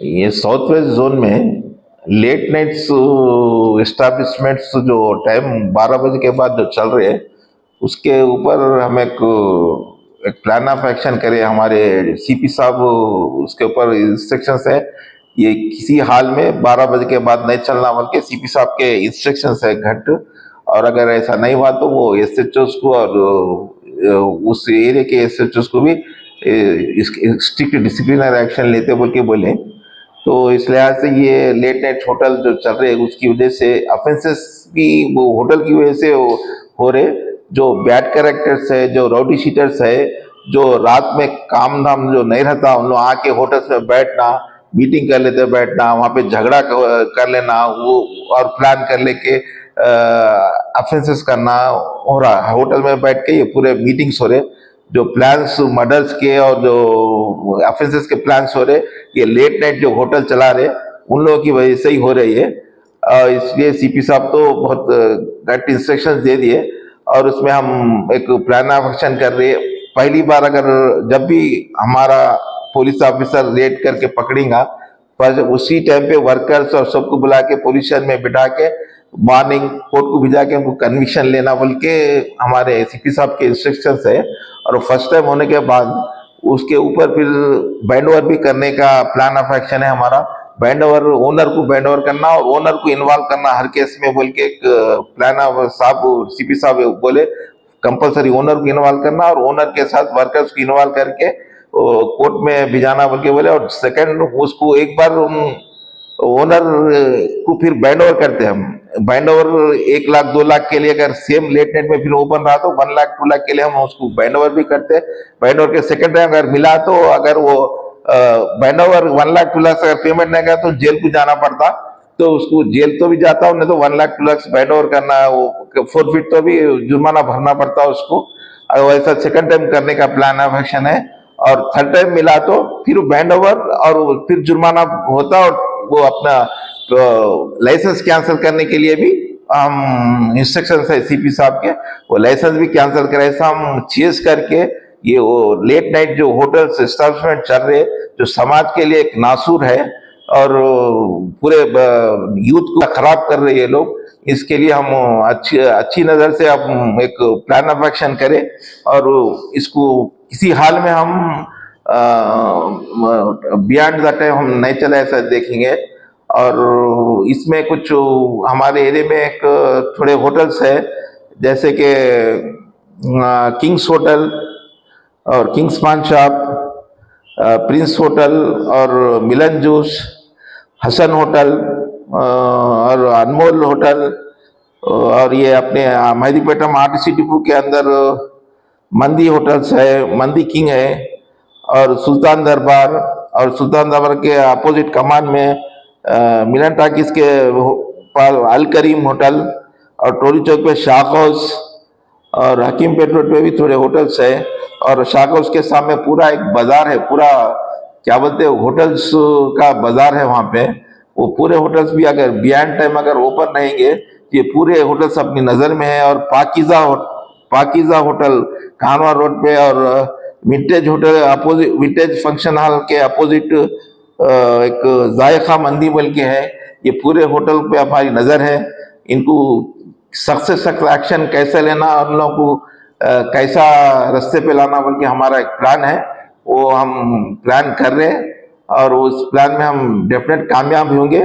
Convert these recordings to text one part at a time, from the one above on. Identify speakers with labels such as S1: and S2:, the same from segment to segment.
S1: ये south west zone में late nights establishments जो टाइम 12 बजे के बाद जो चल रहे हैं, उसके ऊपर हम एक प्लान ऑफ एक्शन करें। हमारे सीपी साहब उसके ऊपर इंस्ट्रक्शंस है, ये किसी हाल में 12 बजे के बाद नहीं चलना बोल के सीपी साहब के इंस्ट्रक्शंस है घंट। और अगर ऐसा नहीं हुआ तो वो एसएचओ को और उस एरिया के एसएचओ को भी स्ट्रिक्ट डिसिप्लिनरी एक्शन लेते बोल के बोले। तो इस लिहाज से ये लेट नाइट होटल जो चल रहे हैं उसकी वजह से अफेंसेस भी वो होटल की वजह से हो रहे। जो बैड कैरेक्टर्स है, जो राउडी शीटर्स है, जो रात में काम धाम जो नहीं रहता, उन लोग आके होटल्स में बैठना, मीटिंग कर लेते बैठना, वहां पे झगड़ा कर लेना, वो और प्लान कर लेके अफेंसेस करना हो रहा है। होटल में बैठ के ये पूरे मीटिंग्स हो रहे, जो प्लान्स मर्डर्स के और जो ऑफेंसेस के प्लान्स हो रहे, ये लेट नाइट जो होटल चला रहे उन लोगों की वजह से ही हो रही है। इसलिए सीपी साहब तो बहुत गट इंस्ट्रक्शंस दे दिए और उसमें हम एक प्लान ऑफ एक्शन कर रहे हैं। पहली बार अगर जब भी हमारा पुलिस ऑफिसर रेड करके पकड़ेगा, पर उसी टाइम पे वर्कर्स और सबको बुला के पुलिस स्टेशन में बिठा के मॉर्निंग कोर्ट को भिजा के हमको कन्विक्शन लेना बोल के हमारे एसीपी साहब के इंस्ट्रक्शंस है। और फर्स्ट टाइम होने के बाद उसके ऊपर फिर बैंड ओवर भी करने का प्लान ऑफ एक्शन है हमारा। बैंड ओवर, ओनर को बैंड ओवर करना और ओनर को इन्वॉल्व करना हर केस में बोल के एक प्लान ऑफ साहब सीपी साहब बोले कंपलसरी ओनर को इन्वॉल्व करना और ओनर के साथ वर्कर्स को इन्वॉल्व करके कोर्ट में भिजाना बोल के बोले। और सेकंड उसको एक बार ओनर को फिर बैंड ओवर करते हैं हम। बैंड ओवर 1 लाख 2 लाख के लिए अगर सेम लेट नाइट में फिर ओपन रहा तो 1 लाख 2 लाख के लिए हम उसको बैंड ओवर भी करते हैं। बैंड ओवर के सेकंड टाइम अगर मिला तो अगर वो बैंड ओवर 1 लाख 2 लाख अगर पेमेंट नहीं करा तो जेल को जाना पड़ता, तो उसको जेल तो भी जाता, नहीं तो 1 लाख 2 लाख बैंड ओवर करना, वो फोरफिट तो भी जुर्माना भरना पड़ता उसको। अगर वैसा सेकंड टाइम करने का प्लान ऑफ एक्शन है। और थर्ड टाइम मिला तो फिर बैंड ओवर और फिर जुर्माना होता और वो अपना तो लाइसेंस कैंसिल करने के लिए भी हम इंस्ट्रक्शन है सीपी साहब के, वो लाइसेंस भी कैंसिल करे। ऐसा हम चेज करके ये वो लेट नाइट जो होटल्स एस्टैब्लिशमेंट चल रहे जो समाज के लिए एक नासूर है और पूरे यूथ को खराब कर रहे ये लोग, इसके लिए हम अच्छी अच्छी नजर से हम एक प्लान ऑफ एक्शन करें और इसको किसी हाल में हम बियॉन्ड द टाइम हम नहीं चले ऐसा देखेंगे। और इसमें कुछ हमारे एरिया में एक थोड़े होटल्स है, जैसे कि किंग्स होटल और किंग्स पान शॉप, प्रिंस होटल और मिलन जूस, हसन होटल और अनमोल होटल, और ये अपने मेहदीपेटम आरटीसी डिपो के अंदर मंदी होटल्स है, मंदी किंग है, और सुल्तान दरबार, और सुल्तान दरबार के अपोजिट कमान में मिलन टाकिस के पास अल करीम होटल, और टोली चौक पे शाह हाउस, और हकीम पेट रोड पे भी थोड़े होटल्स है। और शाह हाउस के सामने पूरा एक बाजार है, पूरा क्या बोलते हैं होटल्स का बाजार है वहां पे। वो पूरे होटल्स भी अगर बियॉन्ड टाइम अगर ओपन रहेंगे, ये पूरे होटल्स अपनी नजर में है। और पाकिजा होटल कानवा रोड पे, और vintage hotel opposite, vintage function hall के अपोजिट एक जायका मंदी बोल के है। ये पूरे होटल पे हमारी नजर है। इनको सख्त से सख्त एक्शन कैसे लेना और उन लोगों को कैसा रास्ते पे लाना बोल के हमारा एक प्लान है, वो हम प्लान कर रहे हैं और उस प्लान में हम डेफिनेट कामयाब होंगे।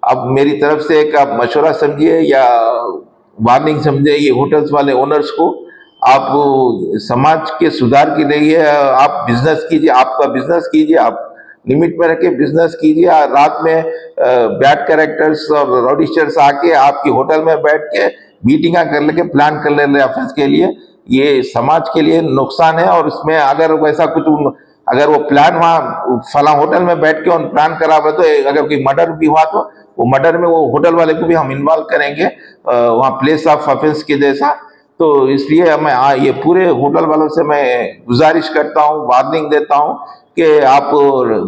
S1: अब मेरी तरफ से एक आप मशवरा समझिए या वार्निंग समझिए ये होटल्स वाले ओनर्स को, आप समाज के सुधार के लिए आप बिजनेस कीजिए, आपका बिजनेस कीजिए, आप लिमिट में रखे बिजनेस कीजिए। रात में बैड कैरेक्टर्स और राउडीस्टर्स आके आपकी होटल में बैठ के मीटिंग कर लेके प्लान कर ले रहे ऑफिस के लिए, ये समाज के लिए नुकसान है। और इसमें अगर वैसा कुछ अगर वो प्लान वहाँ फला होटल में बैठ के उन प्लान करा हुआ, तो अगर कोई मर्डर भी हुआ तो वो मर्डर में वो होटल वाले को भी हम इन्वॉल्व करेंगे वहाँ प्लेस ऑफ ऑफेंस के जैसा। तो इसलिए मैं ये पूरे होटल वालों से मैं गुजारिश करता हूँ, वार्निंग देता हूँ कि आप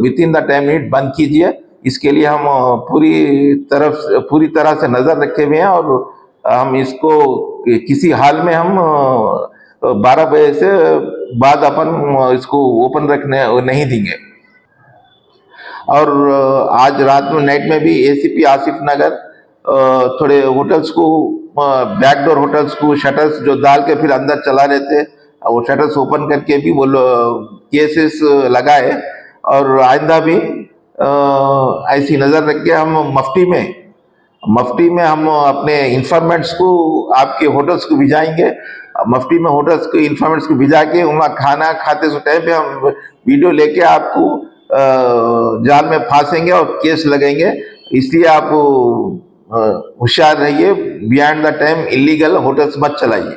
S1: with in the time limit बंद कीजिए। इसके लिए हम पूरी तरह से नजर रखे हुए हैं और हम इसको किसी हाल में हम 12 बजे से बाद अपन इसको ओपन रखने नहीं देंगे। और आज रात में नाइट में भी एसीपी आसिफ नगर थोड़े होटल्स को, बैकडोर होटल्स को शटर्स जो डाल के फिर अंदर चला रहे थे, वो शटर्स ओपन करके भी वो केसेस लगाए। और आइंदा भी ऐसी नज़र रख के हम मफ्टी में हम अपने इंफॉर्मेंट्स को आपके होटल्स को भिजाएंगे। मफ्टी में होटल्स को इंफॉर्मेंट्स को भिजा के वहाँ खाना खाते उस टाइम पे हम वीडियो लेके आपको जाल में फांसेंगे और केस लगेंगे। इसलिए आप होशियार रहिए, beyond the time illegal hotels मत चलाइए।